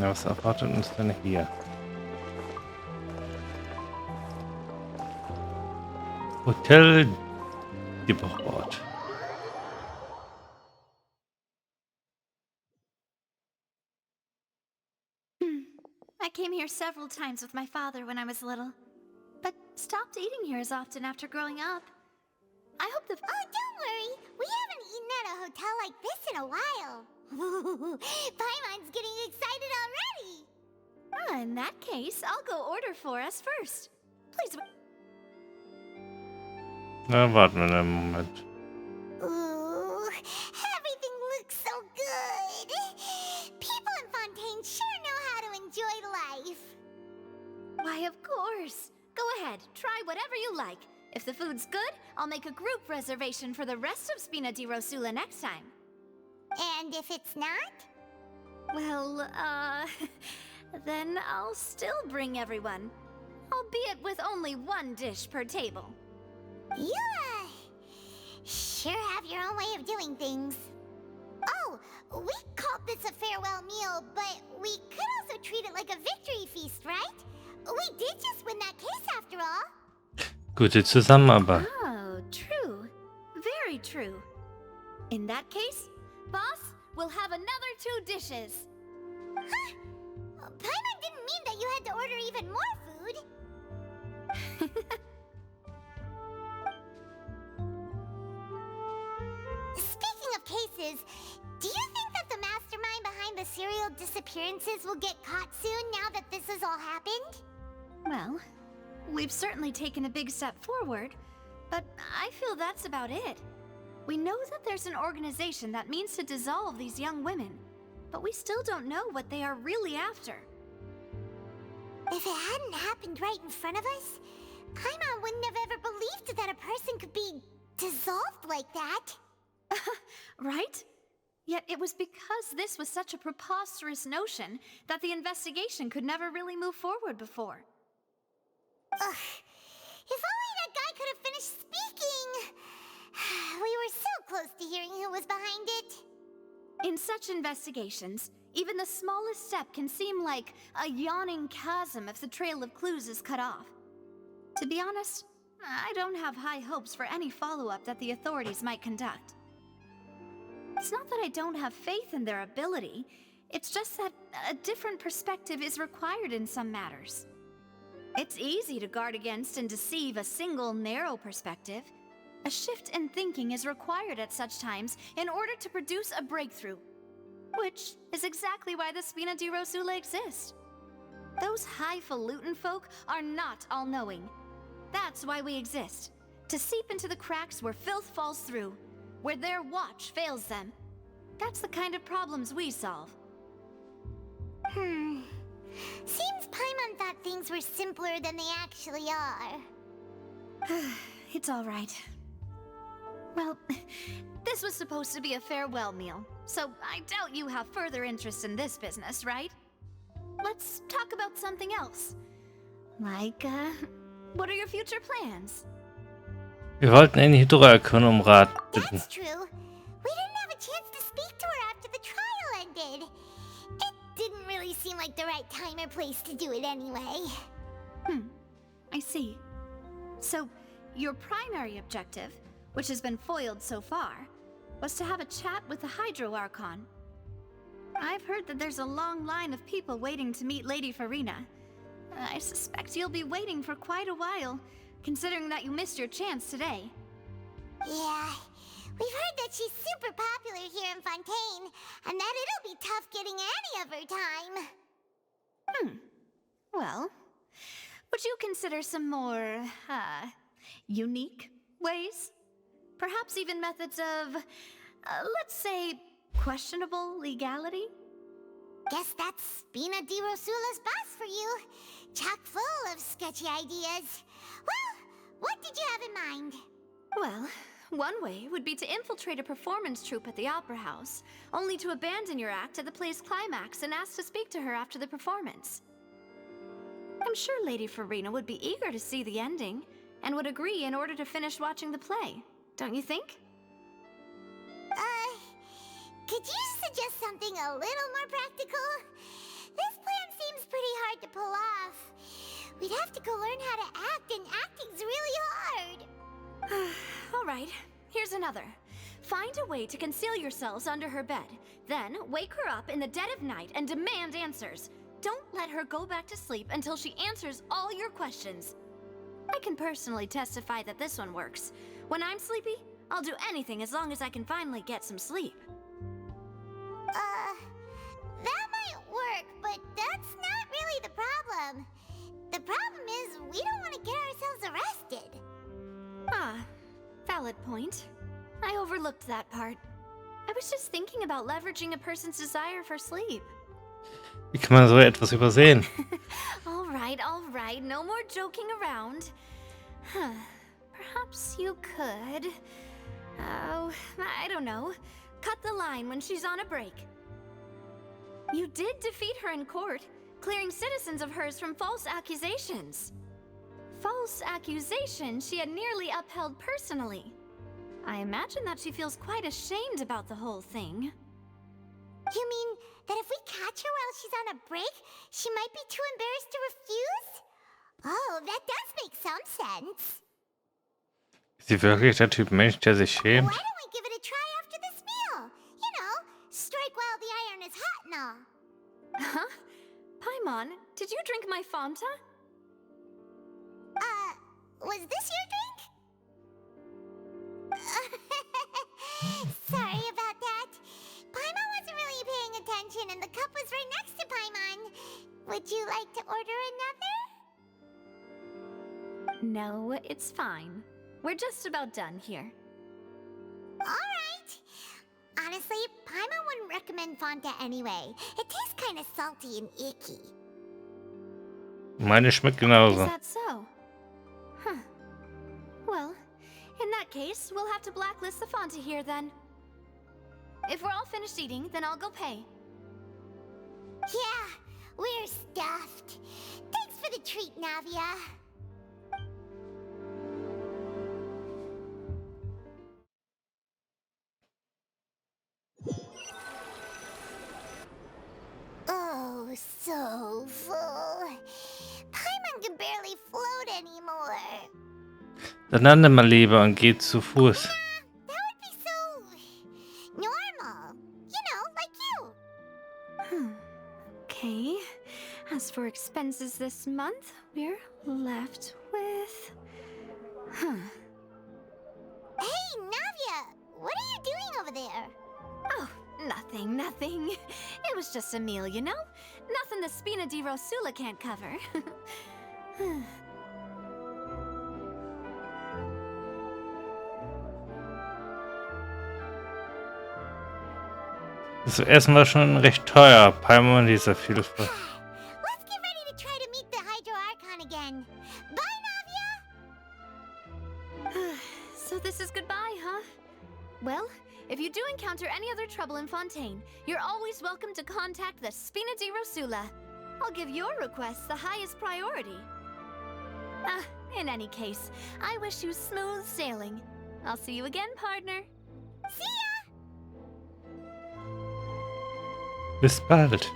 Ja, was erwartet uns denn hier? Hotel Dipperort. I came here several times with my father when I was little, but stopped eating here as often after growing up. I hope the... Oh, don't worry. We haven't eaten at a hotel like this in a while. Paimon's getting excited already. In that case, I'll go order for us first. Please... Na, warten wir einen Moment. Ooh, everything looks so good. People in Fontaine sure know how to enjoy life. Why, of course. Go ahead, try whatever you like. If the food's good, I'll make a group reservation for the rest of Spina di Rosula next time. And if it's not? Well, then I'll still bring everyone. Albeit with only one dish per table. You, sure have your own way of doing things. Oh, we called this a farewell meal, but we could also treat it like a victory feast, right? We did just win that case after all. Gute Zusammenarbeit. Oh, true. Very true. In that case, boss, we'll have another 2 dishes. Huh? Paimon didn't mean that you had to order even more food. Speaking of cases, do you think that the mastermind behind the serial disappearances will get caught soon now that this has all happened? Well, we've certainly taken a big step forward, but I feel that's about it. We know that there's an organization that means to dissolve these young women, but we still don't know what they are really after. If it hadn't happened right in front of us, Paimon wouldn't have ever believed that a person could be dissolved like that. Right? Yet it was because this was such a preposterous notion that the investigation could never really move forward before. Ugh. If only that guy could have finished speaking! We were so close to hearing who was behind it. In such investigations, even the smallest step can seem like a yawning chasm if the trail of clues is cut off. To be honest, I don't have high hopes for any follow-up that the authorities might conduct. It's not that I don't have faith in their ability, it's just that a different perspective is required in some matters. It's easy to guard against and deceive a single narrow perspective. A shift in thinking is required at such times in order to produce a breakthrough. Which is exactly why the Spina di Rosula exist. Those highfalutin folk are not all-knowing. That's why we exist. To seep into the cracks where filth falls through. Where their watch fails them. That's the kind of problems we solve. Seems Paimon thought things were simpler than they actually are. It's all right. Well, this was supposed to be a farewell meal, so I doubt you have further interest in this business, right? Let's talk about something else. Like, what are your future plans? Wir wollten einen Hydroerkunde um Rat bitten. That's true. We didn't have a chance to speak to her after the trial ended. It didn't really seem like the right time or place to do it anyway. I see. So, your primary objective, which has been foiled so far, was to have a chat with the Hydro Archon. I've heard that there's a long line of people waiting to meet Lady Farina. I suspect you'll be waiting for quite a while, considering that you missed your chance today. Yeah, we've heard that she's super popular here in Fontaine, and that it'll be tough getting any of her time. Well, would you consider some more, unique ways? Perhaps even methods of, let's say, questionable legality? Guess that's Spina di Rosula's boss for you. Chock full of sketchy ideas. Well, what did you have in mind? Well, one way would be to infiltrate a performance troupe at the Opera House, only to abandon your act at the play's climax and ask to speak to her after the performance. I'm sure Lady Farina would be eager to see the ending, and would agree in order to finish watching the play, don't you think? Could you suggest something a little more practical? This plan seems pretty hard to pull off. We'd have to go learn how to act, and acting's really hard. All right, here's another. Find a way to conceal yourselves under her bed. Then wake her up in the dead of night and demand answers. Don't let her go back to sleep until she answers all your questions. I can personally testify that this one works. When I'm sleepy, I'll do anything as long as I can finally get some sleep. That might work, but that's not really the problem. The problem is we don't want to get ourselves arrested. Ah, valid point. I overlooked that part. I was just thinking about leveraging a person's desire for sleep. Wie kann man so etwas übersehen? All right, no more joking around. Perhaps you could... Oh, I don't know. Cut the line when she's on a break. You did defeat her in court, clearing citizens of hers from false accusations. False accusations she had nearly upheld personally. I imagine that she feels quite ashamed about the whole thing. You mean that if we catch her while she's on a break, she might be too embarrassed to refuse? Oh, that does make some sense. Ist sie wirklich der Typ Mensch, der sich schämt? Why don't we give it a try after this meal? You know, strike while the iron is hot and all. Huh? Paimon, did you drink my Fanta? Was this your drink? Sorry about that. Paimon wasn't really paying attention and the cup was right next to Paimon. Would you like to order another? No, it's fine. We're just about done here. Alright. Honestly, Paimon wouldn't recommend Fanta anyway. It tastes kind of salty and icky. Meine schmeckt Is genauso. that so? Huh. Well, in that case, we'll have to blacklist the Fanta here then. If we're all finished eating, then I'll go pay. Yeah, we're stuffed. Thanks for the treat, Navia. Oh, so full. Paimon can barely float anymore. Dann lande mal lieber und geh zu Fuß. That would be so... normal. You know, like you. Okay. As for expenses this month, we're left with... Hey, Navia! What are you doing over there? Oh, nothing. It was just a meal, you know? Nothing the Spina di Rosula can't cover. Das Essen war schon recht teuer. Paimon dieser Vielfalt. Let's get ready to try to meet the Hydro Archon again. Bye, Navia! So this is goodbye, huh? Well, if you do encounter any other trouble in Fontaine, you're always welcome to contact the Spina di Rosula. I'll give your requests the highest priority. In any case, I wish you smooth sailing. I'll see you again, partner. See ya! Bis bald.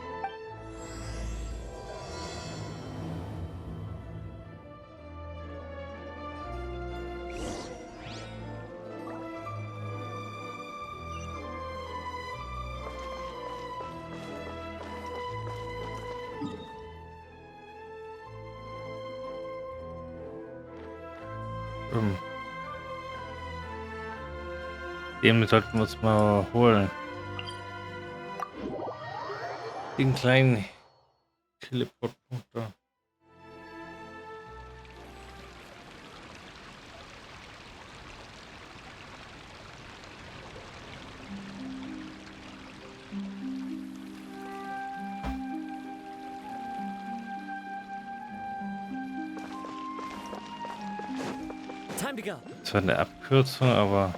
Den sollten wir uns mal holen. Den kleinen Teleportpunkt da. Time to go. Zwar eine Abkürzung, aber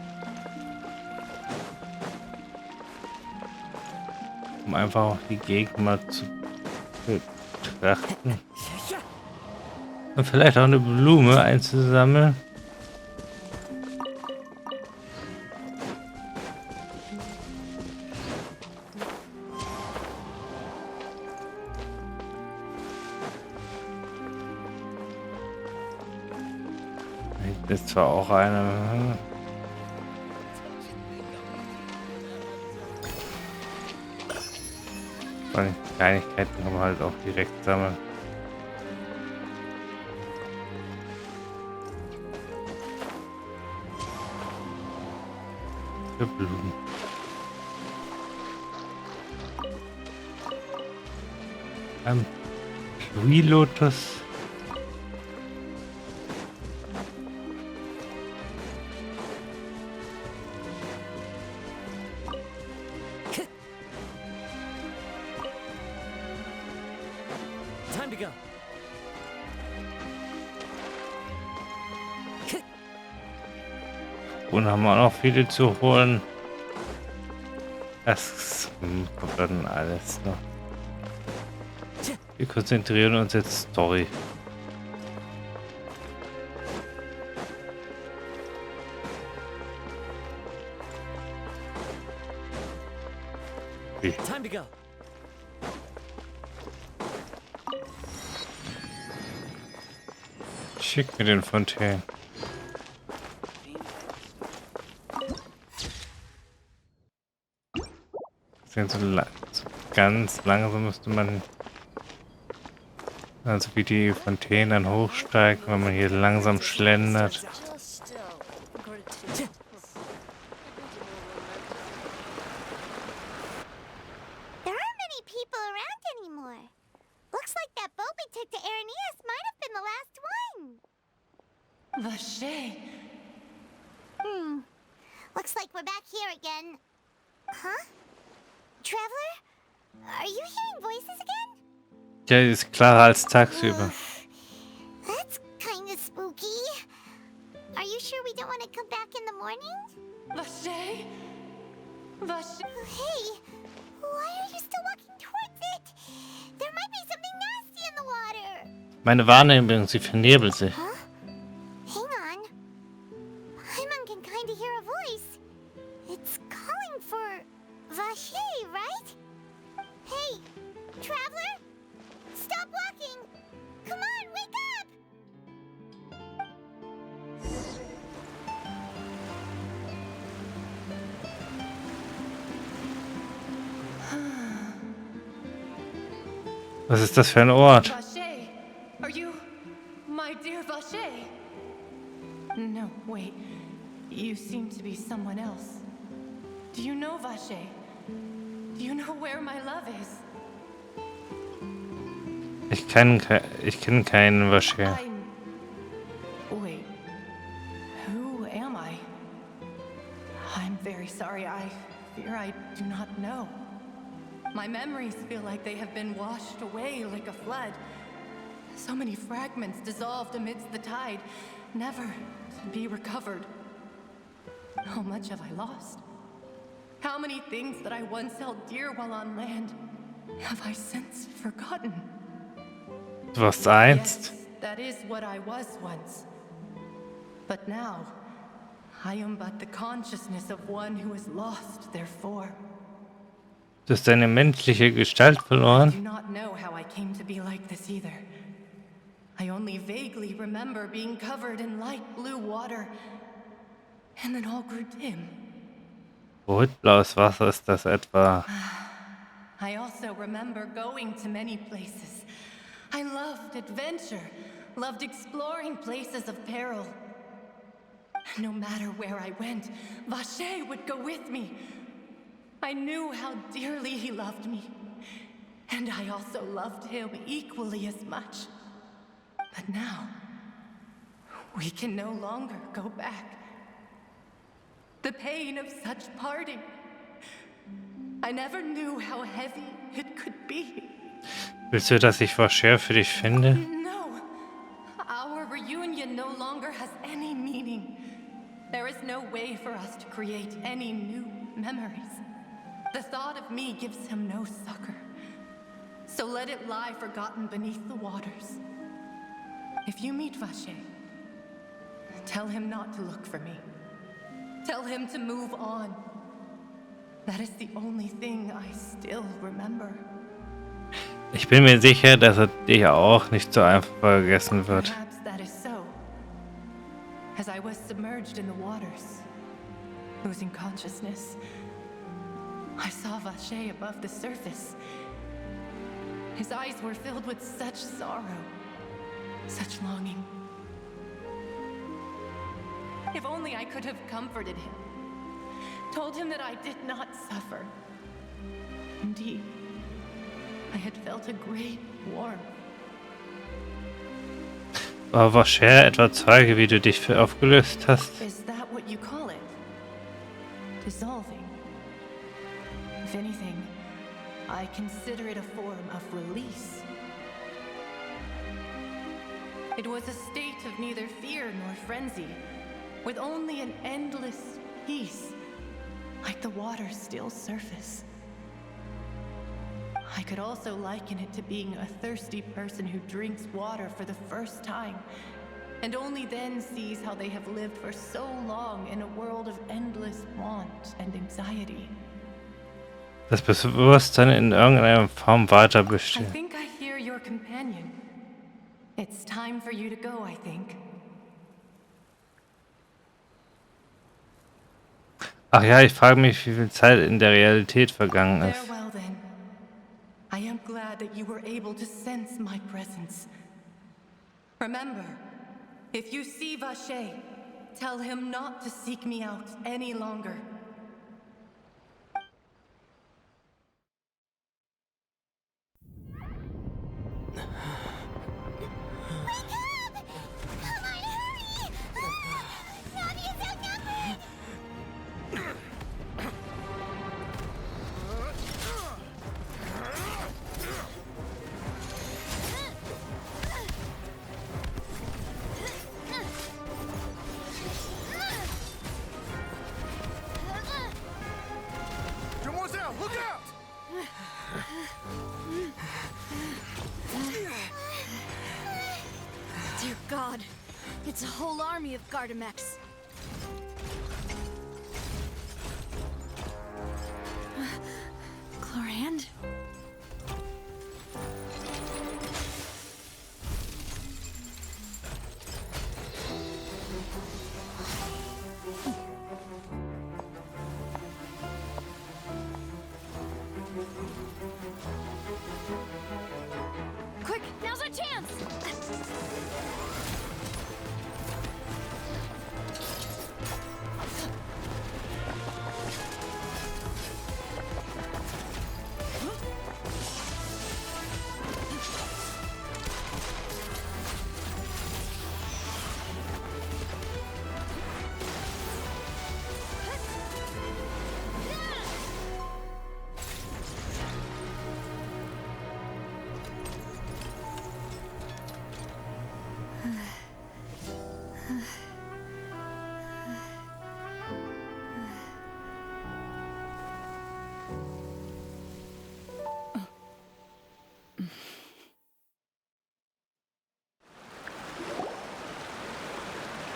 um einfach auch die Gegend mal zu betrachten und vielleicht auch eine Blume einzusammeln. Hier ist zwar auch eine. Vor allem Kleinigkeiten kann man halt auch direkt sammeln. Für Blumen. Lotus. Time to go. Und haben wir noch viele zu holen. Das kommt dann alles noch. Wir konzentrieren uns jetzt Story. Wie? Time to go. Schick mir den Fontänen. So ganz langsam müsste man, also wie die Fontänen dann hochsteigen, wenn man hier langsam schlendert. There aren't many people around anymore. Looks like that boat we took to Araneas might have been the last one. Vache. Looks like we're back here again. Huh? Traveler? Are you hearing voices again? Ja, die ist klarer als tagsüber. That's kind of spooky. Are you sure we don't want to come back in the morning? Vache. Vache. Hey, why are you still walking towards it? There might be something nasty in the water. Meine Wahrnehmung, sie vernebelt sich. Huh? Hang on. Paimon can kind of hear a voice. It's calling for Vache, right? Hey, traveler? Stop walking! Come on, wake up! Was ist das für ein Ort? Vache. Are you my dear Vache? No, wait. You seem to be someone else. Do you know Vache? Do you know where my love is? Ich kenn keinen Vache. Wait. Who am I? I'm very sorry. I fear I do not know. My memories feel like they have been washed away like a flood. So many fragments dissolved amidst the tide, never to be recovered. How much have I lost? How many things that I once held dear while on land have I since forgotten? Du warst einst. Yes, that is what I was once. But now, I am but the consciousness of one who is lost, therefore. Du hast deine menschliche Gestalt I do verloren. not know how I came to be like this either. I only vaguely remember being covered in light blue water, and then all grew dim. Rotblaues Wasser ist das etwa. I also remember going to many places. I loved adventure, loved exploring places of peril. No matter where I went, Vache would go with me. I knew how dearly he loved me, and I also loved him equally as much. But now, we can no longer go back. The pain of such parting, I never knew how heavy it could be. Willst du, dass ich Vache für dich finde? No, our reunion no longer has any meaning. There is no way for us to create any new memories. The thought of me gives him no succor. So let it lie forgotten beneath the waters. If you meet Vache, tell him not to look for me. Tell him to move on. That is the only thing I still remember. Ich bin mir sicher, dass er dich auch nicht so einfach vergessen wird. Perhaps that is so. As I was submerged in the waters, losing consciousness, I saw Vacher above the surface. His eyes were filled with such sorrow, such longing. If only I could have comforted him, told him that I did not suffer. Indeed, I had felt a great warmth. War Vacher etwa Zeuge, wie du dich aufgelöst hast? Is that what you call it? Dissolving? If anything, I consider it a form of release. It was a state of neither fear nor frenzy, with only an endless peace, like the water's still surface. I could also liken it to being a thirsty person who drinks water for the first time, and only then sees how they have lived for so long in a world of endless want and anxiety. Das Bewusstsein in irgendeiner Form weiter I bestehen. think I hear your companion. It's time for you to go, I think. Ach ja, ich frage mich, wie viel Zeit in der Realität vergangen ist. Farewell then. I am glad that you were able to sense my presence. Remember, if you see Vacher, tell him not to seek me out any longer. Come on, hurry! Navi is outnumbered! Demoiselle, look out! Dear God, it's a whole army of Gardamex. Chlorand? Quick, now's our chance!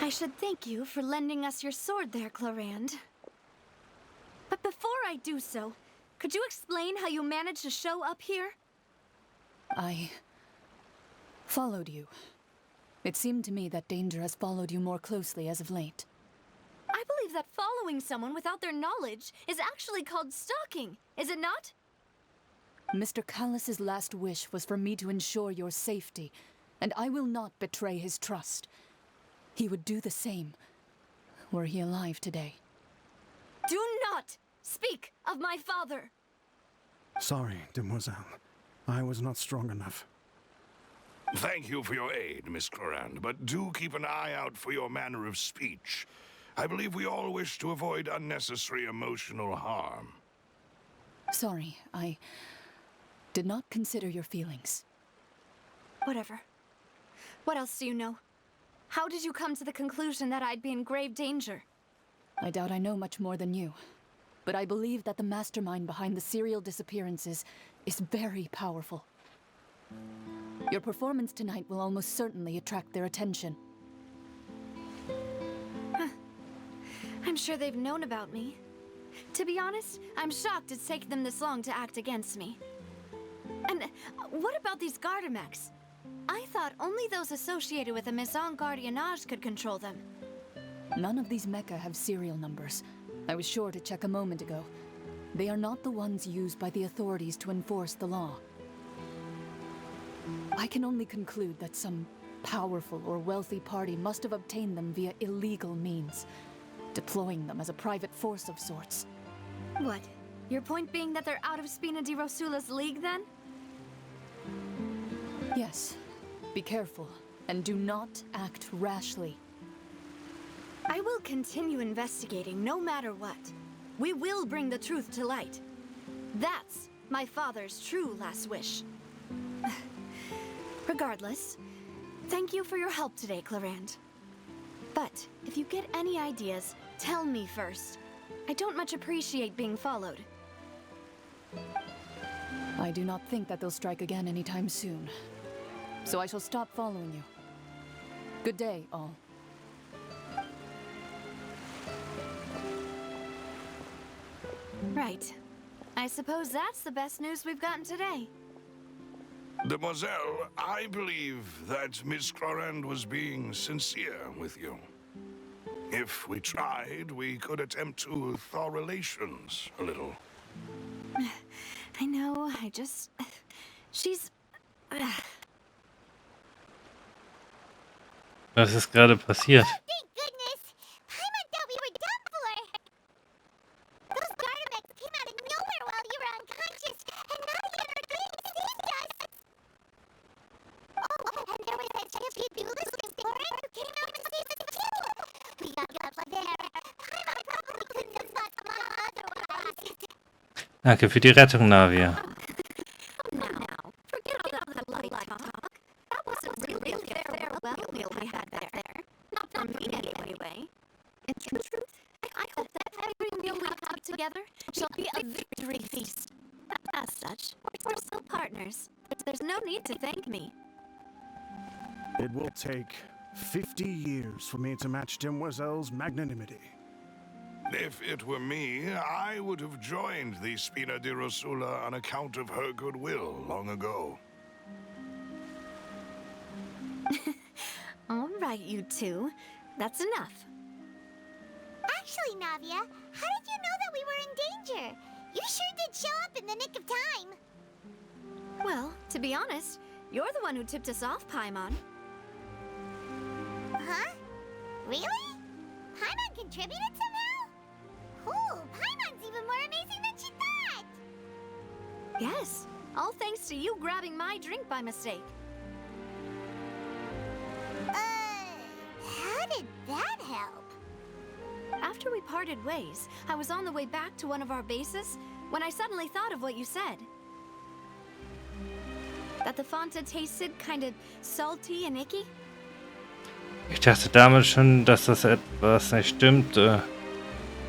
I should thank you for lending us your sword there, Chlorand. But before I do so, could you explain how you managed to show up here? I followed you. It seemed to me that danger has followed you more closely as of late. I believe that following someone without their knowledge is actually called stalking, is it not? Mr. Callus's last wish was for me to ensure your safety, and I will not betray his trust. He would do the same, were he alive today. Do not speak of my father! Sorry, demoiselle. I was not strong enough. Thank you for your aid, Miss Chlorand, but do keep an eye out for your manner of speech. I believe we all wish to avoid unnecessary emotional harm. Sorry, I did not consider your feelings. Whatever. What else do you know? How did you come to the conclusion that I'd be in grave danger? I doubt I know much more than you, but I believe that the mastermind behind the serial disappearances is very powerful. Your performance tonight will almost certainly attract their attention. I'm sure they've known about me. To be honest, I'm shocked it's taken them this long to act against me. And what about these Gardamex? I thought only those associated with a Maison Gardiennage could control them. None of these mecha have serial numbers. I was sure to check a moment ago. They are not the ones used by the authorities to enforce the law. I can only conclude that some powerful or wealthy party must have obtained them via illegal means, deploying them as a private force of sorts. What? Your point being that they're out of Spina di Rosula's league, then? Yes. Be careful, and do not act rashly. I will continue investigating no matter what. We will bring the truth to light. That's my father's true last wish. Regardless, thank you for your help today, Clarand. But if you get any ideas, tell me first. I don't much appreciate being followed. I do not think that they'll strike again anytime soon. So I shall stop following you. Good day, all. Right. I suppose that's the best news we've gotten today. Demoiselle, I believe that Miss Clarand was being sincere with you. If we tried, we could attempt to thaw relations a little. I know, she's... Was ist gerade passiert? Thank goodness! Paimon thought we were done for! Those Gardemex came out of nowhere while you were unconscious, and now you're agreeing to save us! Oh, and there was that champion explorer who came out to save us too! We got lucky there. Paimon probably couldn't have thought Mom otherwise. Danke für die Rettung, Navia. Now, forget all that light talk. That wasn't really a farewell meal we had back there. Not for me, anyway. In truth, I hope that every meal we have together shall be a victory feast. As such, we're still partners. There's no need to thank me. It will take 50 years for me to match Demoiselle's magnanimity. If it were me, I would have joined the Spina di Rosula on account of her goodwill long ago. All right, you two. That's enough. Actually, Navia, how did you know that we were in danger? You sure did show up in the nick of time. Well, to be honest, you're the one who tipped us off, Paimon. Huh? Really? Paimon contributed somehow? Ooh, Paimon's even more amazing than she thought! Yes, all thanks to you grabbing my drink by mistake. How did that help? After we parted ways, I was on the way back to one of our bases when I suddenly thought of what you said. That the Fanta tasted kind of salty and icky? Ich dachte damals schon, dass das etwas nicht stimmt.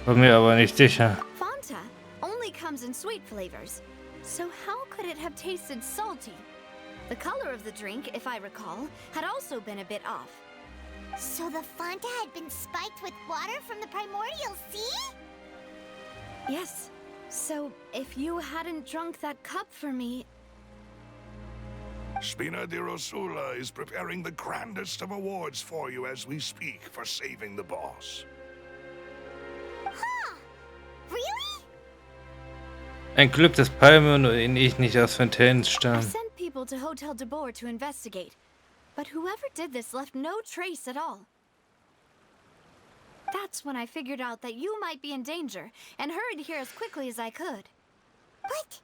War mir aber nicht sicher. Fanta only comes in sweet flavors. So how could it have tasted salty? The color of the drink, if I recall, had also been a bit off. So the Fanta had been spiked with water from the primordial sea? Yes. So if you hadn't drunk that cup for me... Spina di Rosula is preparing the grandest of awards for you as we speak for saving the boss. Huh? Really? Ein Glück, dass Paimon und ich nicht aus Fontaines I stammen. sent people to Hotel de Boer to investigate, but whoever did this left no trace at all. That's when I figured out that you might be in danger and hurried here as quickly as I could. But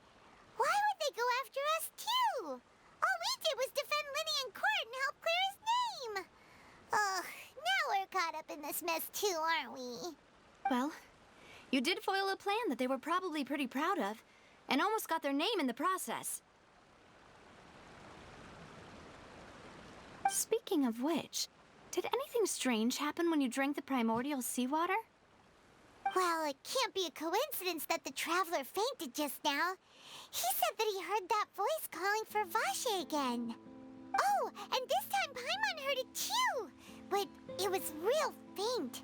why would they go after us too? All we did was defend Linny in court and help clear his name. Ugh, now we're caught up in this mess too, aren't we? Well, you did foil a plan that they were probably pretty proud of, and almost got their name in the process. Speaking of which, did anything strange happen when you drank the primordial seawater? Well, it can't be a coincidence that the traveler fainted just now. He said that he heard that voice calling for Vache again. Oh, and this time Paimon heard it too, but it was real faint.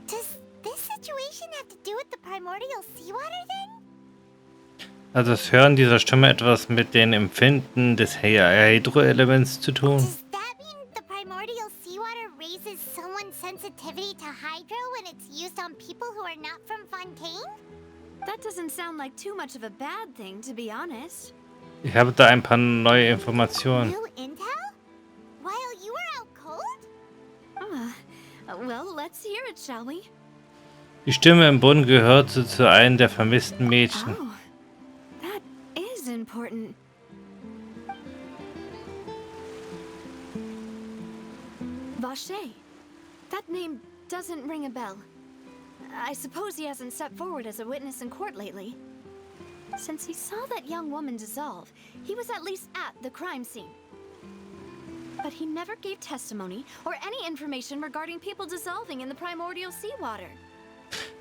Does this situation have to do with the primordial seawater then? Also das Hören dieser Stimme etwas mit den Empfinden des Hydro-Elements zu tun. Does that mean the primordial seawater raises someone's sensitivity to hydro when it's used on people who are not from Fontaine? That doesn't sound like too much of a bad thing, to be honest. Ich habe da ein paar neue Informationen. New intel? While you were out cold? Well, let's hear it, shall we? Die Stimme im Brunnen gehörte zu einem der vermissten Mädchen. Oh, that is important. Vache. That name doesn't ring a bell. I suppose he hasn't stepped forward as a witness in court lately. Since he saw that young woman dissolve, he was at least at the crime scene. But he never gave testimony or any information regarding people dissolving in the primordial seawater.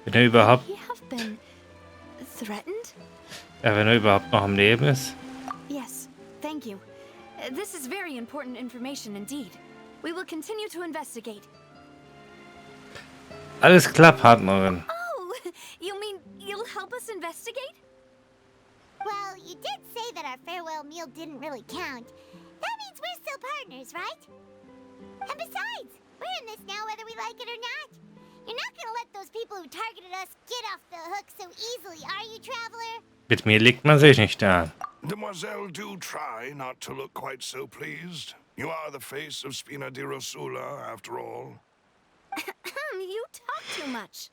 Wenn er überhaupt, Could he have been threatened? ja, wenn er überhaupt noch am Leben ist. Yes, thank you. This is very important information indeed. We will continue to investigate. Alles klar, Partnerin. Oh, you mean you'll help us investigate? Well, you did say that our farewell meal didn't really count. That means we're still partners, right? And besides, we're in this now whether we like it or not. You're not gonna let those people who targeted us get off the hook so easily, are you, Traveler? Mit mir legt man sich nicht an. Demoiselle, do try not to look quite so pleased. You are the face of Spina di Rosula, after all. You talk too much.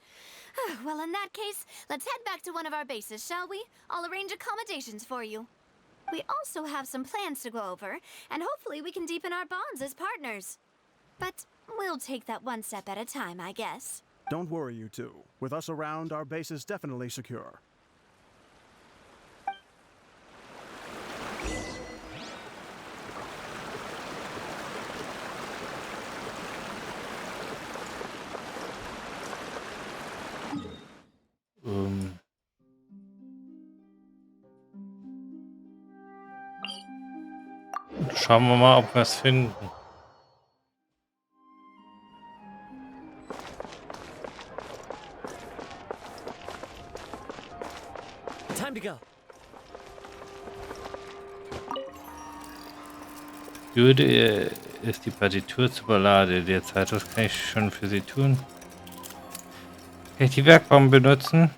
Well, in that case, let's head back to one of our bases, shall we? I'll arrange accommodations for you. We also have some plans to go over, and hopefully we can deepen our bonds as partners. But we'll take that one step at a time, I guess. Don't worry, you two. With us around, our base is definitely secure. Schauen wir mal, ob wir es finden. Time to go. Würde ist die Partitur zur Ballade derzeit. Was kann ich schon für sie tun? Kann ich die Werkbank benutzen?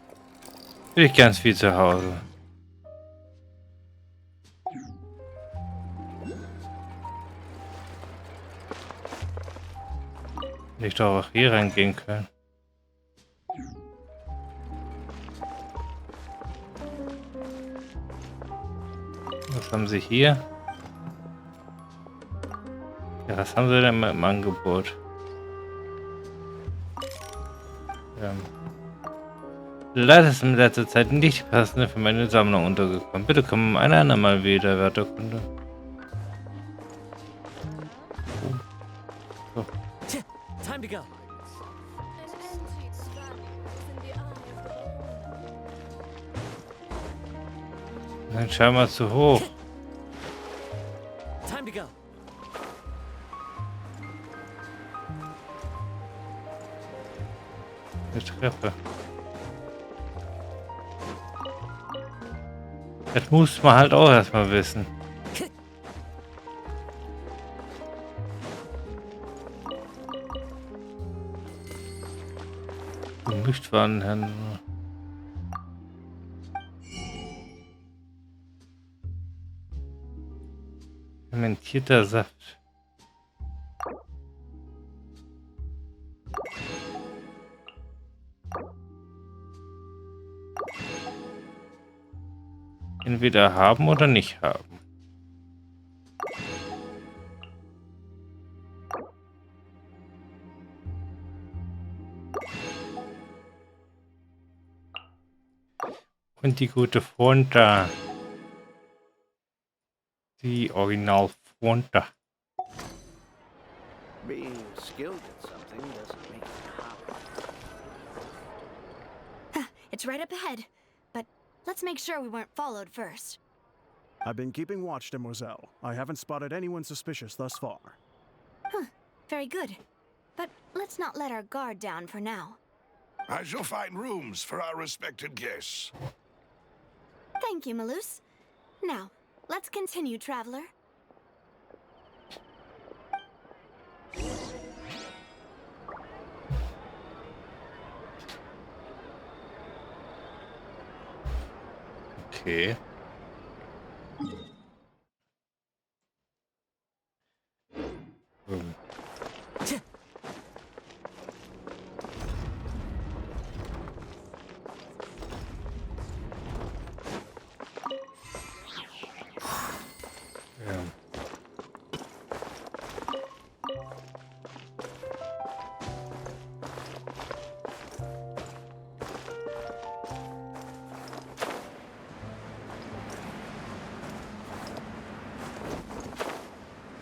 Will ich ganz viel zu Hause. Hätte ich doch auch hier reingehen können. Was haben sie hier? Ja, was haben sie denn mal im Angebot? Leider ist in letzter Zeit nicht die passende für meine Sammlung untergekommen. Bitte komm ein andermal wieder, werter Kunde. So. Time to go. Dann scheinbar zu hoch. Time to go. Eine Treppe. Das muss man halt auch erstmal wissen. Gemischtwarenhändler. Fermentierter Saft. Entweder haben oder nicht haben. Und die gute Unter. Die Original Unter. Being skilled at something doesn't make it hard. It's right up ahead, but let's make sure we weren't followed first. I've been keeping watch, Demoiselle. I haven't spotted anyone suspicious thus far. Very good. But let's not let our guard down for now. I shall find rooms for our respected guests. Thank you, Malus. Now, let's continue, Traveler. Okay. Hm. Ja.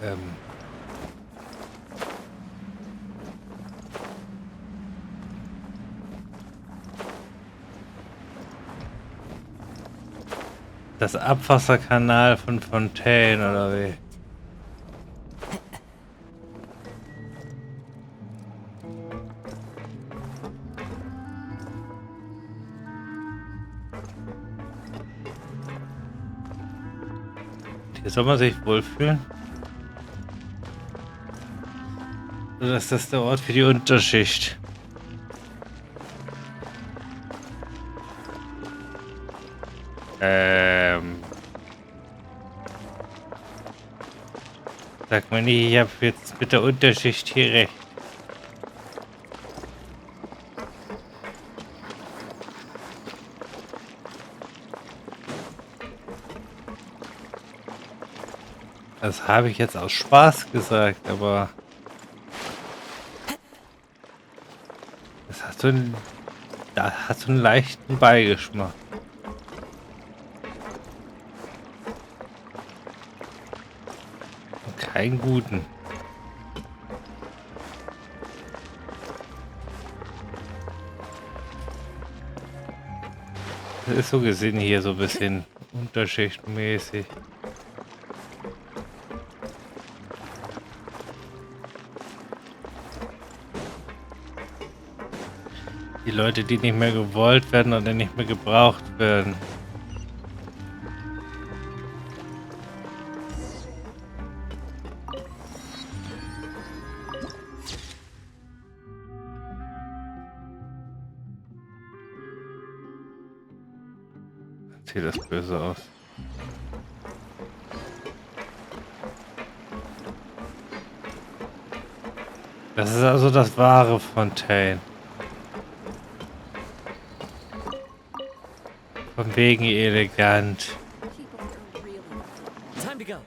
Ähm. Das Abwasserkanal von Fontaine oder wie? Hier soll man sich wohlfühlen. Oder ist das der Ort für die Unterschicht? Sag mal nie, ich habe jetzt mit der Unterschicht hier recht. Das habe ich jetzt aus Spaß gesagt, aber es hat so einen, da hat so einen leichten Beigeschmack. Und keinen guten. Das ist so gesehen hier so ein bisschen unterschichtmäßig. Die Leute, die nicht mehr gewollt werden oder nicht mehr gebraucht werden. Sieht das böse aus. Das ist also das wahre Fontaine. Von wegen elegant. Time to go.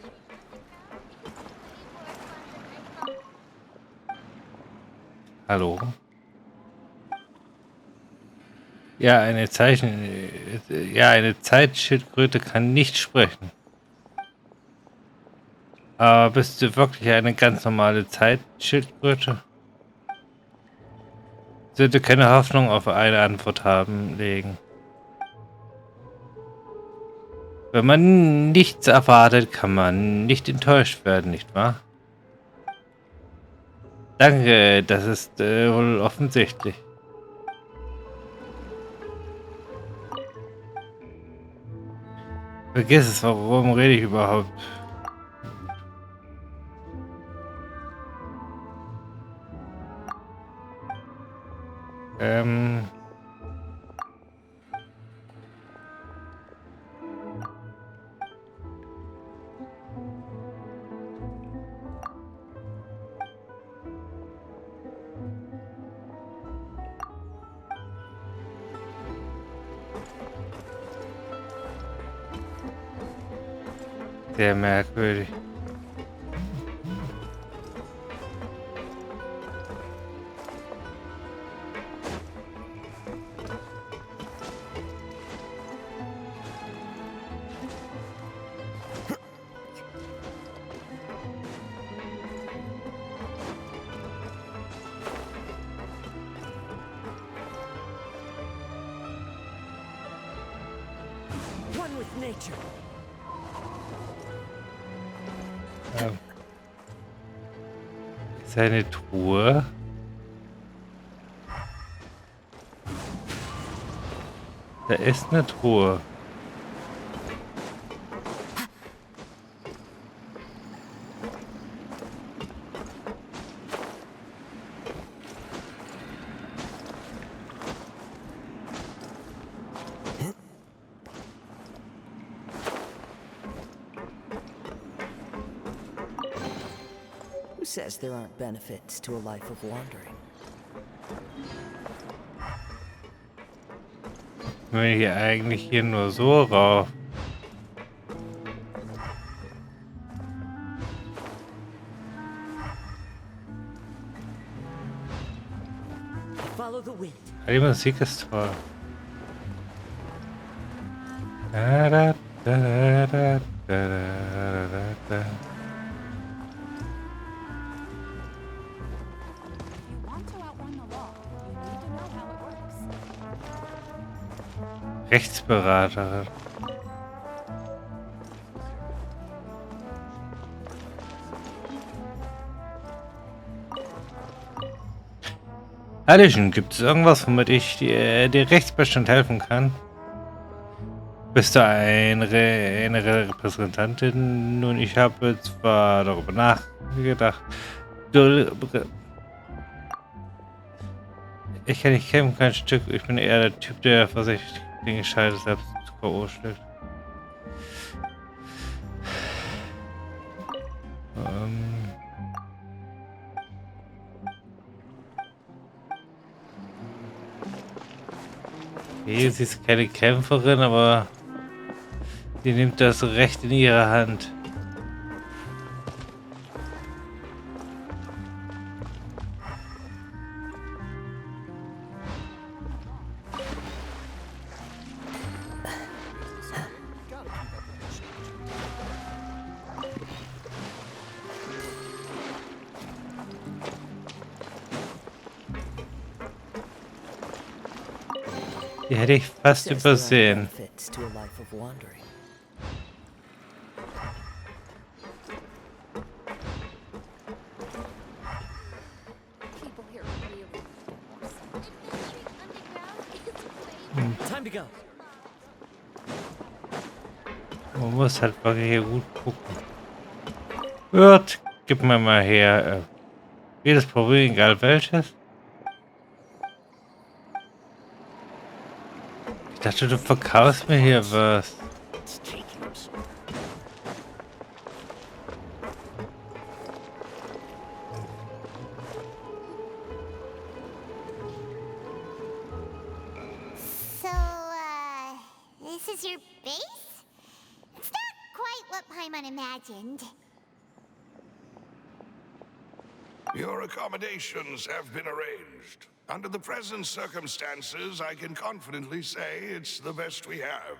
Hallo? Ja, eine Zeitschildkröte kann nicht sprechen. Aber bist du wirklich eine ganz normale Zeitschildkröte? Sollte keine Hoffnung auf eine Antwort legen. Wenn man nichts erwartet, kann man nicht enttäuscht werden, nicht wahr? Danke, das ist wohl offensichtlich. Vergiss es, warum rede ich überhaupt? Sehr merkwürdig. One with nature. Seine Truhe. Da ist eine Truhe. says there aren't benefits to a life of wandering? Ich will hier eigentlich hier nur so rauf. Follow the wind. Die Musik ist toll. Da, da, da, da, da, da, da, da. If you want to outrun the law, you need to know how it works. Rechtsberaterin. Hallöchen, gibt es irgendwas, womit ich dir Rechtsbeistand helfen kann? Bist du eine Repräsentantin? Nun, ich habe zwar darüber nachgedacht. Ich kann nicht kämpfen, kein Stück. Ich bin eher der Typ, der vorsichtig den Gescheite selbst zu K.O. schlägt. Okay, sie ist keine Kämpferin, aber sie nimmt das Recht in ihre Hand. Die hätte ich fast Says there aren't übersehen. benefits to a life of wandering. People here really underground is Time to go. Man muss halt wirklich hier gut gucken. Wird, gib mir mal her. Jedes Problem, egal welches. Ich dachte, du verkaufst mir hier was. So, this is your base? It's not quite what Paimon imagined. Your accommodations have been arranged. Under the present circumstances, I can confidently say it's the best we have.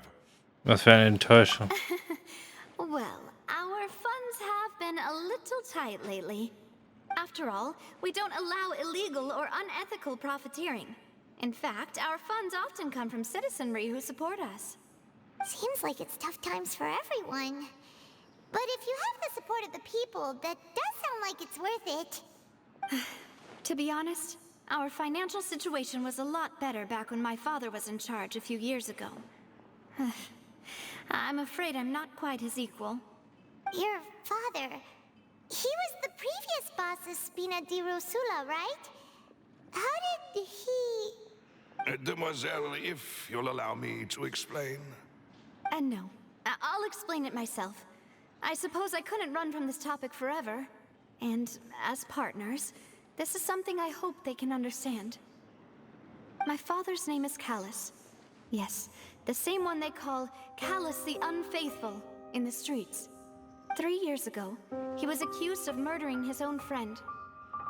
Was für eine Enttäuschung. Well, our funds have been a little tight lately. After all, we don't allow illegal or unethical profiteering. In fact, our funds often come from citizenry who support us. Seems like it's tough times for everyone. But if you have the support of the people, that does sound like it's worth it. To be honest, our financial situation was a lot better back when my father was in charge a few years ago. I'm afraid I'm not quite his equal. Your father, he was the previous boss of Spina di Rosula, right? How did he... Demoiselle, if you'll allow me to explain. No, I'll explain it myself. I suppose I couldn't run from this topic forever. And as partners, this is something I hope they can understand. My father's name is Callus. Yes, the same one they call Callus the Unfaithful in the streets. 3 years ago, he was accused of murdering his own friend.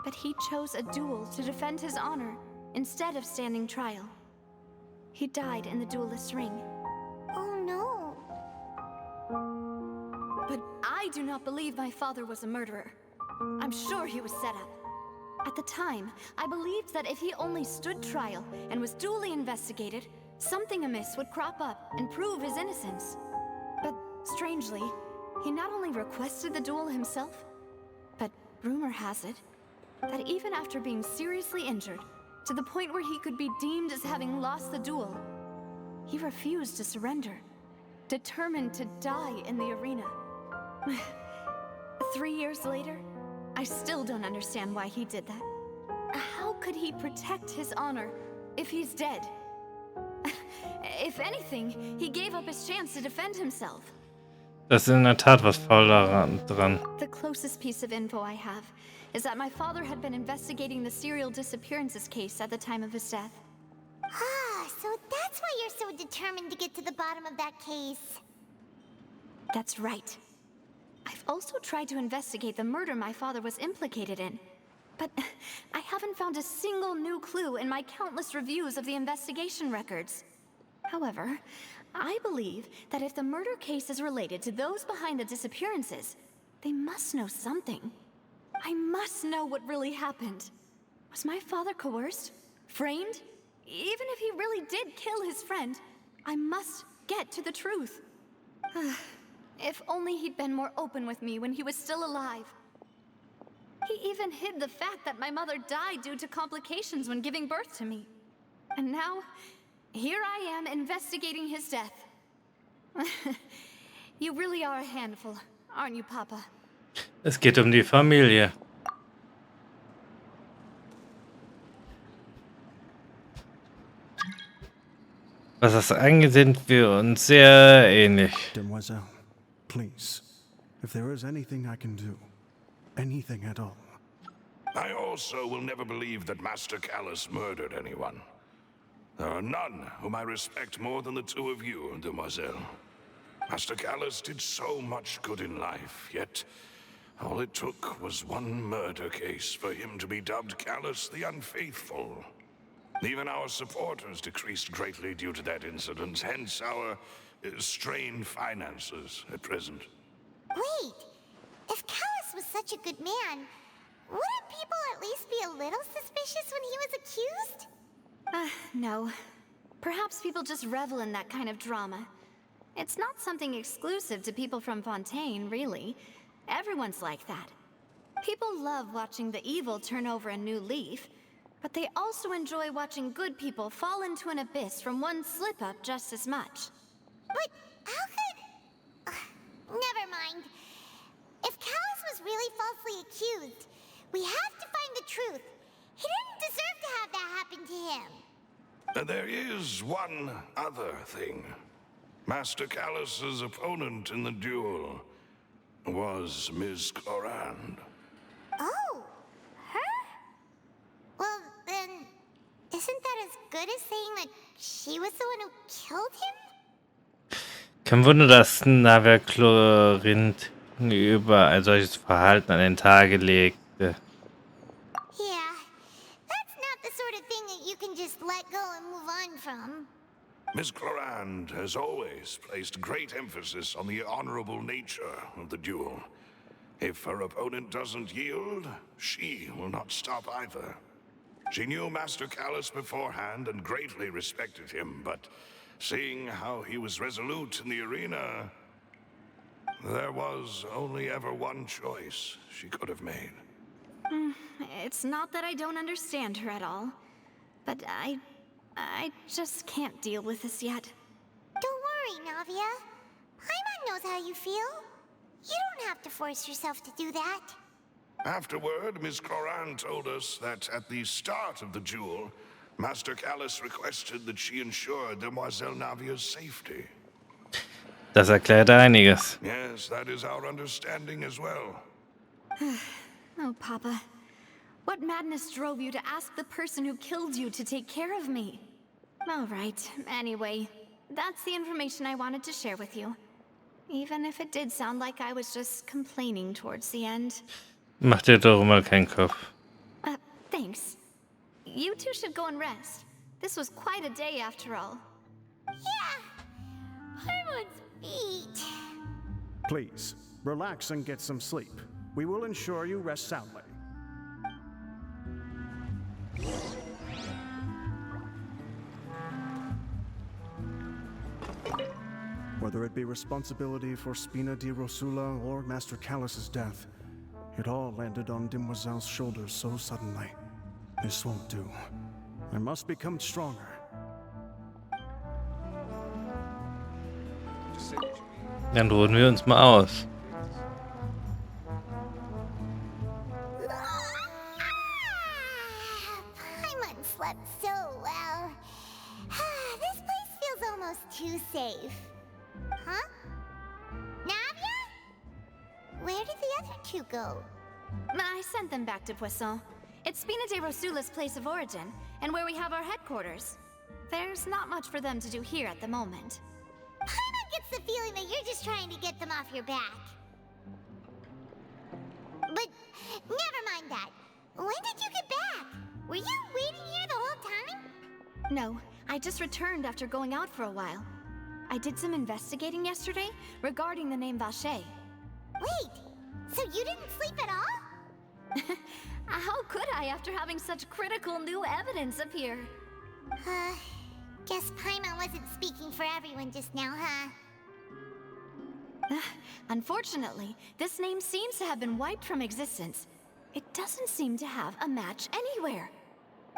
But he chose a duel to defend his honor instead of standing trial. He died in the duelist's ring. Oh no. But I do not believe my father was a murderer. I'm sure he was set up. At the time, I believed that if he only stood trial and was duly investigated, something amiss would crop up and prove his innocence. But strangely, he not only requested the duel himself, but rumor has it that even after being seriously injured, to the point where he could be deemed as having lost the duel, he refused to surrender, determined to die in the arena. 3 years later, I still don't understand why he did that. How could he protect his honor if he's dead? If anything, he gave up his chance to defend himself. Das ist in der Tat was faul dran. The closest piece of info I have is that my father had been investigating the serial disappearances case at the time of his death. Ah, so that's why you're so determined to get to the bottom of that case. That's right. I've also tried to investigate the murder my father was implicated in, but I haven't found a single new clue in my countless reviews of the investigation records. However, I believe that if the murder case is related to those behind the disappearances, they must know something. I must know what really happened. Was my father coerced? Framed? Even if he really did kill his friend, I must get to the truth. If only he'd been more open with me when he was still alive. He even hid the fact that my mother died due to complications when giving birth to me. And now, here I am investigating his death. You really are a handful, aren't you, Papa? Es geht um die Familie. Was das angeht, sind wir uns sehr ähnlich. Demoiselle, please, if there is anything I can do, anything at all. I also will never believe that Master Callus murdered anyone. There are none whom I respect more than the two of you, Demoiselle. Master Callus did so much good in life, yet all it took was one murder case for him to be dubbed Callus the Unfaithful. Even our supporters decreased greatly due to that incident, hence our strained finances at present. Wait, if Callus was such a good man, wouldn't people at least be a little suspicious when he was accused? No. Perhaps people just revel in that kind of drama. It's not something exclusive to people from Fontaine, really. Everyone's like that. People love watching the evil turn over a new leaf, but they also enjoy watching good people fall into an abyss from one slip-up just as much. But how could... never mind. If Callus was really falsely accused, we have to find the truth. He didn't deserve to have that happen to him. There is one other thing. Master Callus's opponent in the duel was Ms. Clorand. Oh, her? Well, then, isn't that as good as saying that she was the one who killed him? Kein Wunder, dass Navia Chlorint über ein solches Verhalten an den Tag legte. Yeah, that's not the sort of thing that you can just let go and move on from. Ms. Clorand has always placed great emphasis on the honorable nature of the duel. If her opponent doesn't yield, she will not stop either. She knew Master Callus beforehand and greatly respected him, but seeing how he was resolute in the arena, there was only ever one choice she could have made. It's not that I don't understand her at all, but I just can't deal with this yet. Don't worry, Navia. Paimon knows how you feel. You don't have to force yourself to do that. Afterward, Ms. Clorand told us that at the start of the duel, Master Callus requested that she ensure Demoiselle Navia's safety. Das erklärt einiges. Yes, that is our understanding as well. Oh, Papa. What madness drove you to ask the person who killed you to take care of me? All right, anyway, that's the information I wanted to share with you. Even if it did sound like I was just complaining towards the end. Mach dir doch mal keinen Kopf. Thanks. You two should go and rest. This was quite a day after all. Yeah, Paimon's beat. Please, relax and get some sleep. We will ensure you rest soundly. Whether it be responsibility for Spina di Rosula or Master Callus's death, it all landed on Demoiselle's shoulders so suddenly. This won't do. I must become stronger. Dann ruhen wir uns mal aus. Paimon slept so well. This place feels almost too safe. Huh? Navia? Where did the other two go? I sent them back to Poisson. It's Spina de Rosula's place of origin, and where we have our headquarters. There's not much for them to do here at the moment. Paimon gets the feeling that you're just trying to get them off your back. But never mind that. When did you get back? Were you waiting here the whole time? No, I just returned after going out for a while. I did some investigating yesterday regarding the name Vache. Wait, so you didn't sleep at all? How could I after having such critical new evidence appear? Guess Paimon wasn't speaking for everyone just now, huh? Unfortunately, this name seems to have been wiped from existence. It doesn't seem to have a match anywhere.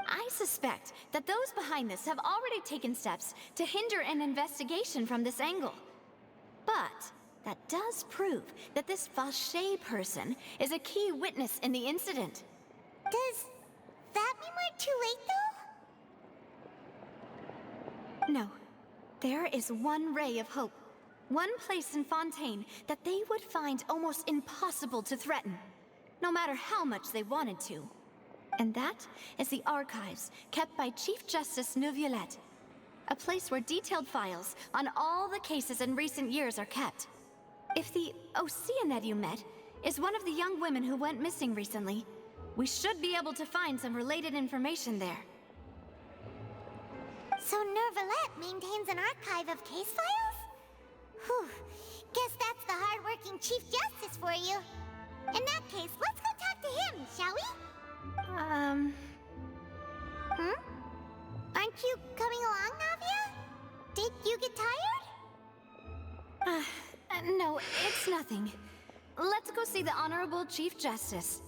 I suspect that those behind this have already taken steps to hinder an investigation from this angle. But that does prove that this Vache person is a key witness in the incident. Does that mean we're too late, though? No. There is one ray of hope. One place in Fontaine that they would find almost impossible to threaten, no matter how much they wanted to. And that is the archives kept by Chief Justice Neuvillette. A place where detailed files on all the cases in recent years are kept. If the Oceanette you met is one of the young women who went missing recently, we should be able to find some related information there. So Neuvillette maintains an archive of case files? Whew, guess that's the hard-working Chief Justice for you. In that case, let's go talk to him, shall we? Aren't you coming along, Navia? Did you get tired? No, it's nothing. Let's go see the Honorable Chief Justice.